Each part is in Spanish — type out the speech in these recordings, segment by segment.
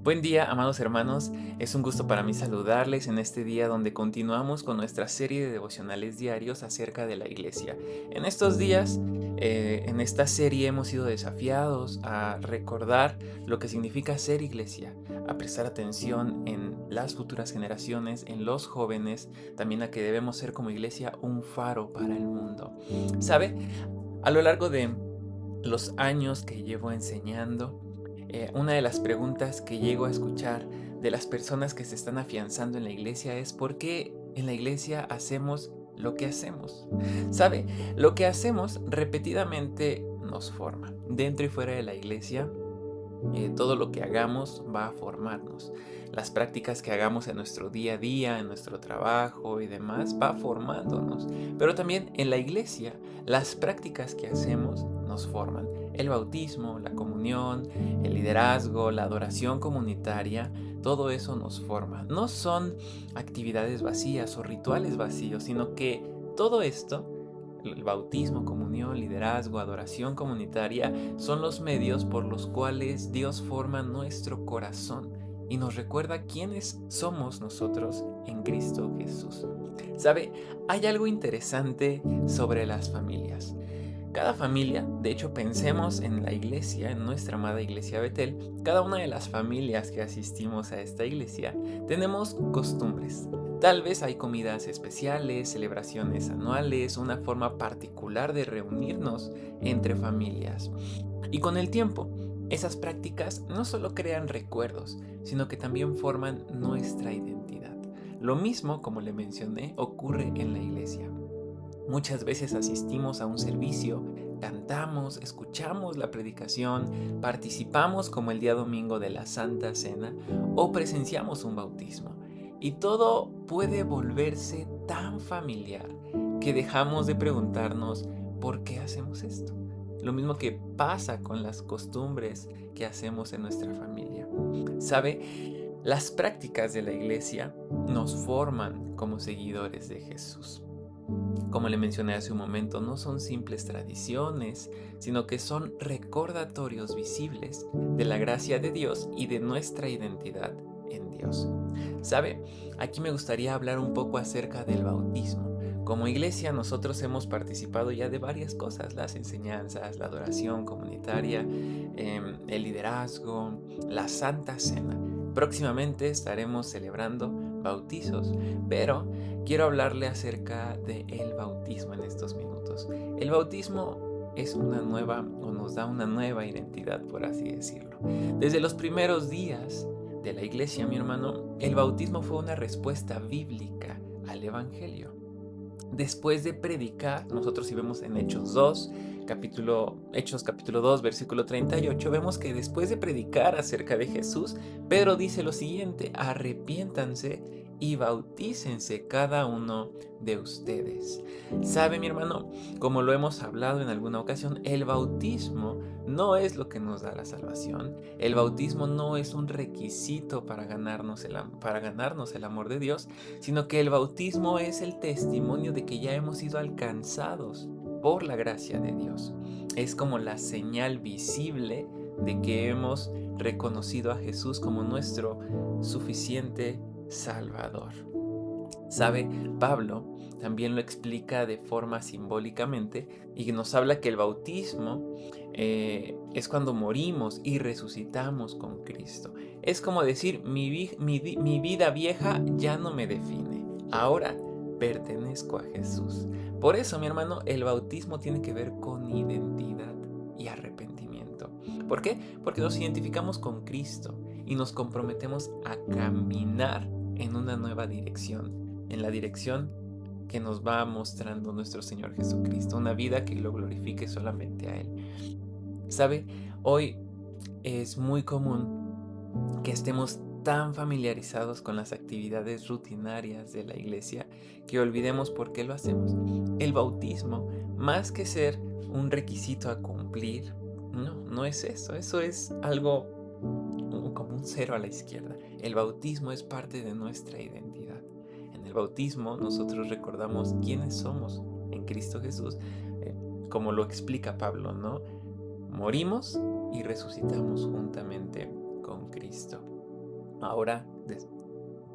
Buen día, amados hermanos. Es un gusto para mí saludarles en este día donde continuamos con nuestra serie de devocionales diarios acerca de la iglesia. En estos días, en esta serie hemos sido desafiados a recordar lo que significa ser iglesia, a prestar atención en las futuras generaciones, en los jóvenes, también a que debemos ser como iglesia un faro para el mundo. ¿Sabe? A lo largo de los años que llevo enseñando, una de las preguntas que llego a escuchar de las personas que se están afianzando en la iglesia es ¿por qué en la iglesia hacemos lo que hacemos? ¿Sabe? Lo que hacemos repetidamente nos forma. Dentro y fuera de la iglesia, todo lo que hagamos va a formarnos. Las prácticas que hagamos en nuestro día a día, en nuestro trabajo y demás, va formándonos. Pero también en la iglesia, las prácticas que hacemos nos forman. El bautismo, la comunión, el liderazgo, la adoración comunitaria, todo eso nos forma. No son actividades vacías o rituales vacíos, sino que todo esto, el bautismo, comunión, liderazgo, adoración comunitaria, son los medios por los cuales Dios forma nuestro corazón y nos recuerda quiénes somos nosotros en Cristo Jesús. ¿Sabe? Hay algo interesante sobre las familias. Cada familia, de hecho pensemos en la iglesia, en nuestra amada iglesia Betel, cada una de las familias que asistimos a esta iglesia tenemos costumbres. Tal vez hay comidas especiales, celebraciones anuales, una forma particular de reunirnos entre familias. Y con el tiempo, esas prácticas no solo crean recuerdos, sino que también forman nuestra identidad. Lo mismo, como le mencioné, ocurre en la iglesia. Muchas veces asistimos a un servicio, cantamos, escuchamos la predicación, participamos como el día domingo de la Santa Cena o presenciamos un bautismo. Y todo puede volverse tan familiar que dejamos de preguntarnos por qué hacemos esto. Lo mismo que pasa con las costumbres que hacemos en nuestra familia. ¿Sabe? Las prácticas de la iglesia nos forman como seguidores de Jesús. Como le mencioné hace un momento, no son simples tradiciones, sino que son recordatorios visibles de la gracia de Dios y de nuestra identidad en Dios. ¿Sabe? Aquí me gustaría hablar un poco acerca del bautismo. Como iglesia nosotros hemos participado ya de varias cosas, las enseñanzas, la adoración comunitaria, el liderazgo, la Santa Cena. Próximamente estaremos celebrando bautizos, pero quiero hablarle acerca del bautismo en estos minutos. El bautismo es una nueva o nos da una nueva identidad, por así decirlo. Desde los primeros días de la iglesia, mi hermano, el bautismo fue una respuesta bíblica al evangelio. Después de predicar, nosotros si vemos en Hechos capítulo 2, versículo 38, vemos que después de predicar acerca de Jesús, Pedro dice lo siguiente: arrepiéntanse y bautícense cada uno de ustedes. ¿Sabe, mi hermano? Como lo hemos hablado en alguna ocasión, el bautismo no es lo que nos da la salvación. El bautismo no es un requisito para ganarnos el amor de Dios, sino que el bautismo es el testimonio de que ya hemos sido alcanzados por la gracia de Dios. Es como la señal visible de que hemos reconocido a Jesús como nuestro suficiente Salvador. ¿Sabe? Pablo también lo explica de forma simbólicamente y nos habla que el bautismo es cuando morimos y resucitamos con Cristo. Es como decir, mi vida vieja ya no me define, ahora pertenezco a Jesús. Por eso, mi hermano, el bautismo tiene que ver con identidad y arrepentimiento. ¿Por qué? Porque nos identificamos con Cristo y nos comprometemos a caminar en una nueva dirección, en la dirección que nos va mostrando nuestro Señor Jesucristo, una vida que lo glorifique solamente a Él. ¿Sabe? Hoy es muy común que estemos tan familiarizados con las actividades rutinarias de la iglesia que olvidemos por qué lo hacemos. El bautismo, más que ser un requisito a cumplir, no es eso. Eso es algo como un cero a la izquierda. El bautismo es parte de nuestra identidad. En el bautismo nosotros recordamos quiénes somos en Cristo Jesús, eh, como lo explica Pablo, ¿no? Morimos y resucitamos juntamente con Cristo. Ahora,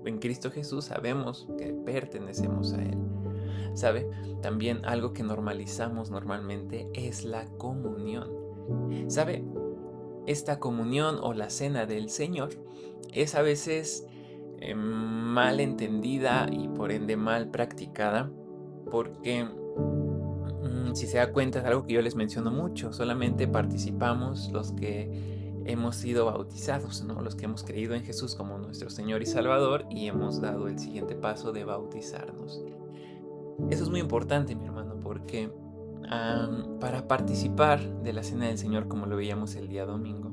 en Cristo Jesús sabemos que pertenecemos a Él. ¿Sabe? También algo que normalizamos normalmente es la comunión. ¿Sabe? Esta comunión o la cena del Señor es a veces mal entendida y por ende mal practicada porque si se da cuenta es algo que yo les menciono mucho, solamente participamos los que hemos sido bautizados, ¿no? Los que hemos creído en Jesús como nuestro Señor y Salvador y hemos dado el siguiente paso de bautizarnos. Eso es muy importante, mi hermano, porque para participar de la cena del Señor, como lo veíamos el día domingo,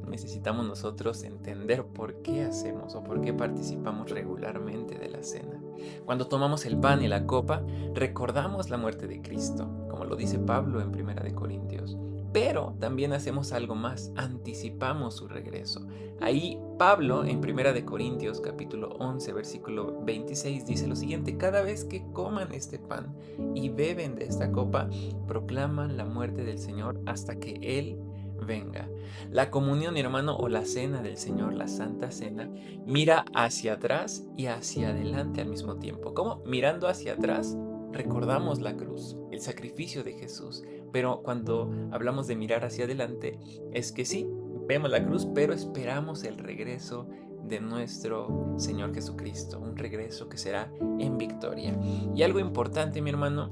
necesitamos nosotros entender por qué hacemos o por qué participamos regularmente de la cena. Cuando tomamos el pan y la copa, recordamos la muerte de Cristo, como lo dice Pablo en Primera de Corintios. Pero también hacemos algo más, anticipamos su regreso. Ahí Pablo en Primera de Corintios capítulo 11 versículo 26 dice lo siguiente: cada vez que coman este pan y beben de esta copa, proclaman la muerte del Señor hasta que Él venga. La comunión, hermano, o la cena del Señor, la Santa Cena, mira hacia atrás y hacia adelante al mismo tiempo. ¿Cómo? Mirando hacia atrás, recordamos la cruz, el sacrificio de Jesús. Pero cuando hablamos de mirar hacia adelante, es que sí, vemos la cruz, pero esperamos el regreso de nuestro Señor Jesucristo, un regreso que será en victoria. Y algo importante, mi hermano,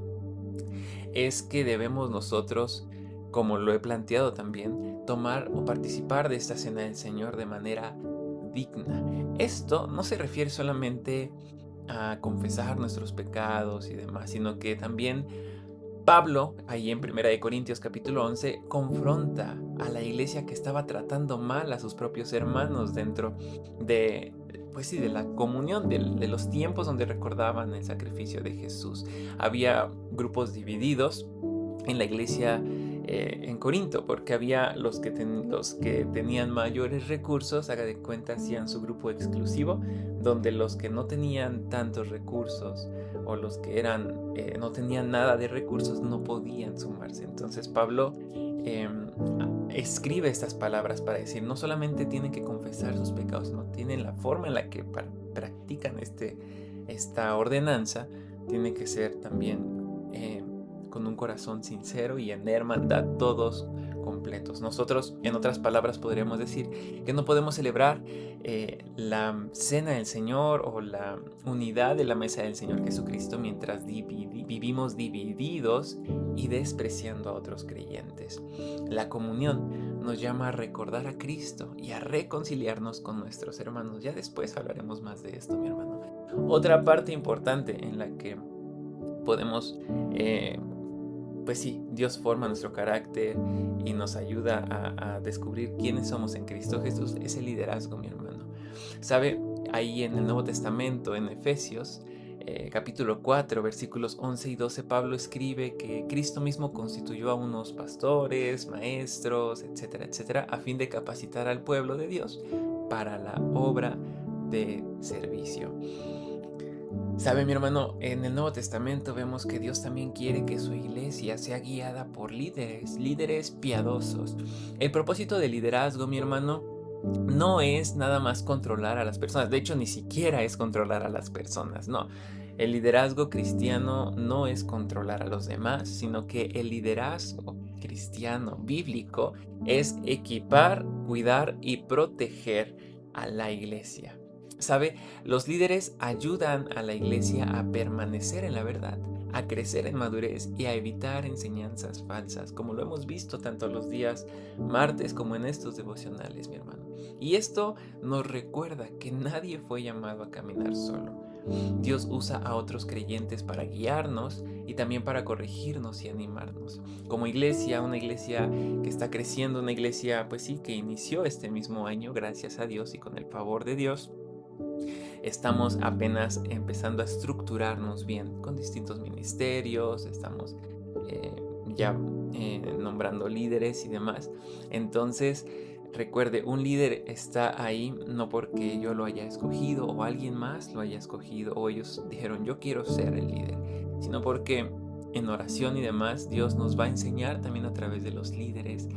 es que debemos nosotros, como lo he planteado también, tomar o participar de esta cena del Señor de manera digna. Esto no se refiere solamente a confesar nuestros pecados y demás, sino que también Pablo, ahí en Primera de Corintios capítulo 11, confronta a la iglesia que estaba tratando mal a sus propios hermanos dentro de, pues sí, de la comunión, de los tiempos donde recordaban el sacrificio de Jesús. Había grupos divididos en la iglesia en Corinto, porque había los que tenían mayores recursos, haga de cuenta, hacían su grupo exclusivo, donde los que no tenían tantos recursos o los que no tenían nada de recursos no podían sumarse. Entonces Pablo escribe estas palabras para decir, no solamente tienen que confesar sus pecados, sino tienen la forma en la que practican esta ordenanza, tiene que ser también con un corazón sincero y en hermandad todos completos. Nosotros, en otras palabras, podríamos decir que no podemos celebrar la cena del Señor o la unidad de la mesa del Señor Jesucristo mientras vivimos divididos y despreciando a otros creyentes. La comunión nos llama a recordar a Cristo y a reconciliarnos con nuestros hermanos. Ya después hablaremos más de esto, mi hermano. Otra parte importante en la que podemos pues sí, Dios forma nuestro carácter y nos ayuda a descubrir quiénes somos en Cristo Jesús, es el liderazgo, mi hermano. ¿Sabe? Ahí en el Nuevo Testamento, en Efesios, capítulo 4, versículos 11 y 12, Pablo escribe que Cristo mismo constituyó a unos pastores, maestros, etcétera, etcétera, a fin de capacitar al pueblo de Dios para la obra de servicio. Sabe, mi hermano, en el Nuevo Testamento vemos que Dios también quiere que su iglesia sea guiada por líderes piadosos. El propósito del liderazgo, mi hermano, no es nada más controlar a las personas. De hecho, ni siquiera es controlar a las personas, no. El liderazgo cristiano no es controlar a los demás, sino que el liderazgo cristiano bíblico es equipar, cuidar y proteger a la iglesia. ¿Sabe? Los líderes ayudan a la iglesia a permanecer en la verdad, a crecer en madurez y a evitar enseñanzas falsas, como lo hemos visto tanto los días martes como en estos devocionales, mi hermano. Y esto nos recuerda que nadie fue llamado a caminar solo. Dios usa a otros creyentes para guiarnos y también para corregirnos y animarnos. Como iglesia, una iglesia que está creciendo, una iglesia pues sí, que inició este mismo año, gracias a Dios y con el favor de Dios, estamos apenas empezando a estructurarnos bien con distintos ministerios, estamos ya nombrando líderes y demás. Entonces, recuerde, un líder está ahí no porque yo lo haya escogido o alguien más lo haya escogido o ellos dijeron yo quiero ser el líder, sino porque en oración y demás Dios nos va a enseñar también a través de los líderes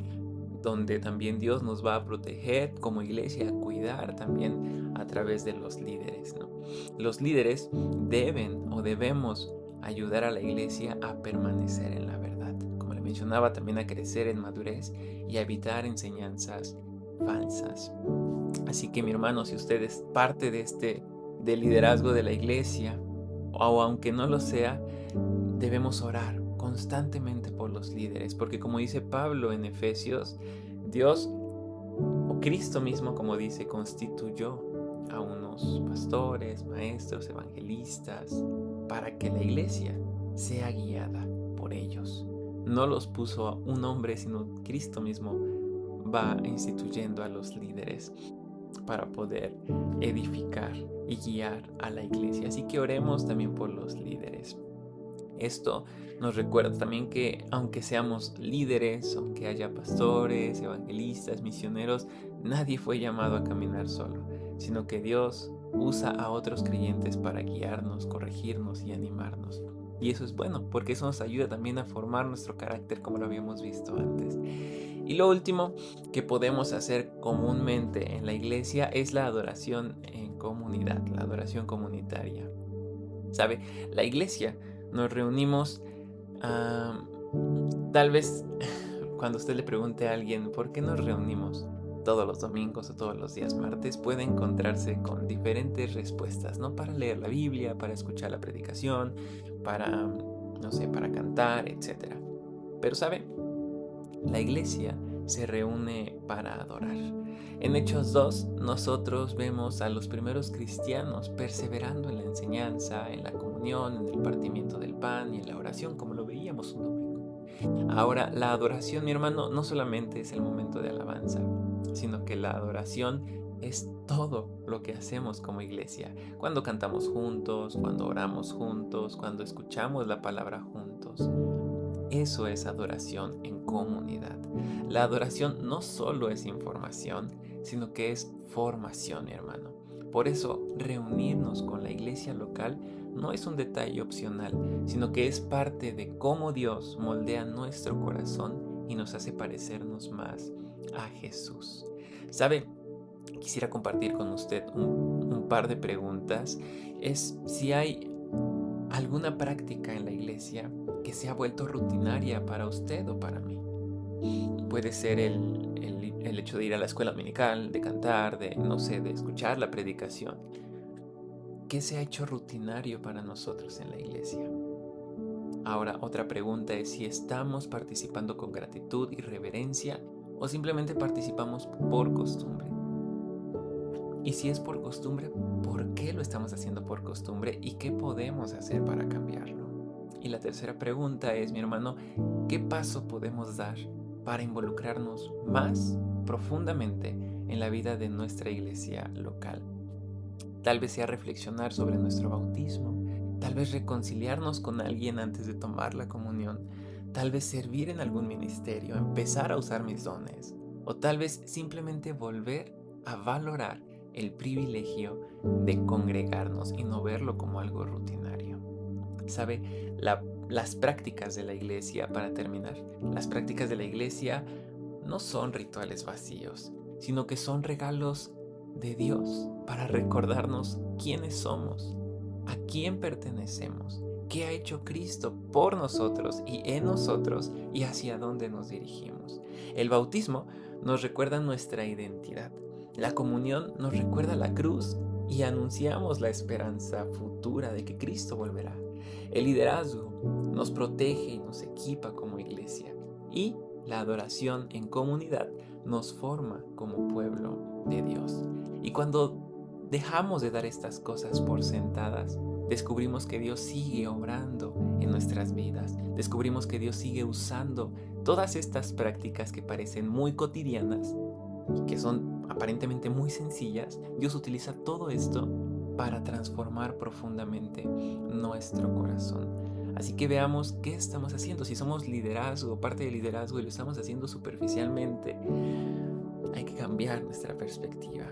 donde también Dios nos va a proteger como iglesia, a cuidar también a través de los líderes, ¿no? Los líderes debemos ayudar a la iglesia a permanecer en la verdad. Como le mencionaba, también a crecer en madurez y a evitar enseñanzas falsas. Así que mi hermano, si usted es parte del liderazgo de la iglesia, o aunque no lo sea, debemos orar constantemente por los líderes, porque como dice Pablo en Efesios, Dios o Cristo mismo, como dice, constituyó a unos pastores, maestros, evangelistas, para que la iglesia sea guiada por ellos. No los puso a un hombre, sino Cristo mismo va instituyendo a los líderes para poder edificar y guiar a la iglesia. Así que oremos también por los líderes. Esto nos recuerda también que aunque seamos líderes, aunque haya pastores, evangelistas, misioneros, nadie fue llamado a caminar solo, sino que Dios usa a otros creyentes para guiarnos, corregirnos y animarnos. Y eso es bueno, porque eso nos ayuda también a formar nuestro carácter como lo habíamos visto antes. Y lo último que podemos hacer comúnmente en la iglesia es la adoración en comunidad, la adoración comunitaria. ¿Sabe? La iglesia nos reunimos, tal vez cuando usted le pregunte a alguien ¿por qué nos reunimos todos los domingos o todos los días martes? Puede encontrarse con diferentes respuestas, ¿no? Para leer la Biblia, para escuchar la predicación, para, no sé, para cantar, etc. Pero ¿sabe? La iglesia se reúne para adorar. En Hechos 2, nosotros vemos a los primeros cristianos perseverando en la enseñanza, en la comunión, en el partimiento del pan y en la oración, como lo veíamos un domingo. Ahora, la adoración, mi hermano, no solamente es el momento de alabanza, sino que la adoración es todo lo que hacemos como iglesia. Cuando cantamos juntos, cuando oramos juntos, cuando escuchamos la palabra juntos. Eso es adoración en comunidad. La adoración no solo es información, sino que es formación, mi hermano. Por eso, reunirnos con la iglesia local no es un detalle opcional, sino que es parte de cómo Dios moldea nuestro corazón y nos hace parecernos más a Jesús. ¿Sabe? Quisiera compartir con usted un par de preguntas. Es si hay alguna práctica en la iglesia que se ha vuelto rutinaria para usted o para mí. Puede ser el hecho de ir a la escuela dominical, de cantar, de, no sé, de escuchar la predicación. ¿Qué se ha hecho rutinario para nosotros en la iglesia? Ahora, otra pregunta es si estamos participando con gratitud y reverencia o simplemente participamos por costumbre. Y si es por costumbre, ¿por qué lo estamos haciendo por costumbre y qué podemos hacer para cambiarlo? Y la tercera pregunta es, mi hermano, ¿qué paso podemos dar para involucrarnos más profundamente en la vida de nuestra iglesia local? Tal vez sea reflexionar sobre nuestro bautismo, tal vez reconciliarnos con alguien antes de tomar la comunión, tal vez servir en algún ministerio, empezar a usar mis dones, o tal vez simplemente volver a valorar el privilegio de congregarnos y no verlo como algo rutinario. ¿Sabe? Las prácticas de la iglesia, para terminar, las prácticas de la iglesia no son rituales vacíos, sino que son regalos de Dios para recordarnos quiénes somos, a quién pertenecemos, qué ha hecho Cristo por nosotros y en nosotros y hacia dónde nos dirigimos. El bautismo nos recuerda nuestra identidad. La comunión nos recuerda la cruz y anunciamos la esperanza futura de que Cristo volverá. El liderazgo nos protege y nos equipa como iglesia. Y la adoración en comunidad nos forma como pueblo de Dios. Y cuando dejamos de dar estas cosas por sentadas, descubrimos que Dios sigue obrando en nuestras vidas. Descubrimos que Dios sigue usando todas estas prácticas que parecen muy cotidianas y que son aparentemente muy sencillas. Dios utiliza todo esto para transformar profundamente nuestro corazón. Así que veamos qué estamos haciendo. Si somos liderazgo, parte del liderazgo, y lo estamos haciendo superficialmente, hay que cambiar nuestra perspectiva.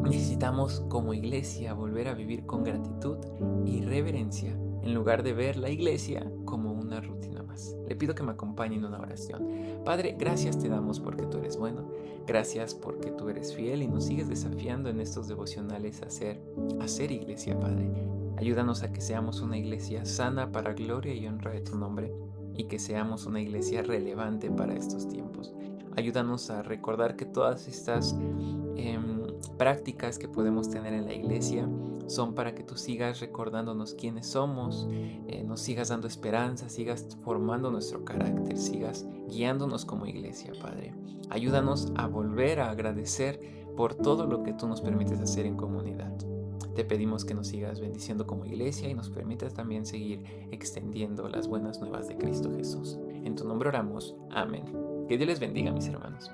Necesitamos como iglesia volver a vivir con gratitud y reverencia en lugar de ver la iglesia como una rutina más. más. Le pido que me acompañe en una oración. Padre, gracias te damos porque tú eres bueno. Gracias porque tú eres fiel y nos sigues desafiando en estos devocionales a ser iglesia, Padre. Ayúdanos a que seamos una iglesia sana para gloria y honra de tu nombre y que seamos una iglesia relevante para estos tiempos. Ayúdanos a recordar que todas estas prácticas que podemos tener en la iglesia son para que tú sigas recordándonos quiénes somos, nos sigas dando esperanza, sigas formando nuestro carácter, sigas guiándonos como iglesia, Padre. Ayúdanos a volver a agradecer por todo lo que tú nos permites hacer en comunidad. Te pedimos que nos sigas bendiciendo como iglesia y nos permitas también seguir extendiendo las buenas nuevas de Cristo Jesús. En tu nombre oramos. Amén. Que Dios les bendiga, mis hermanos.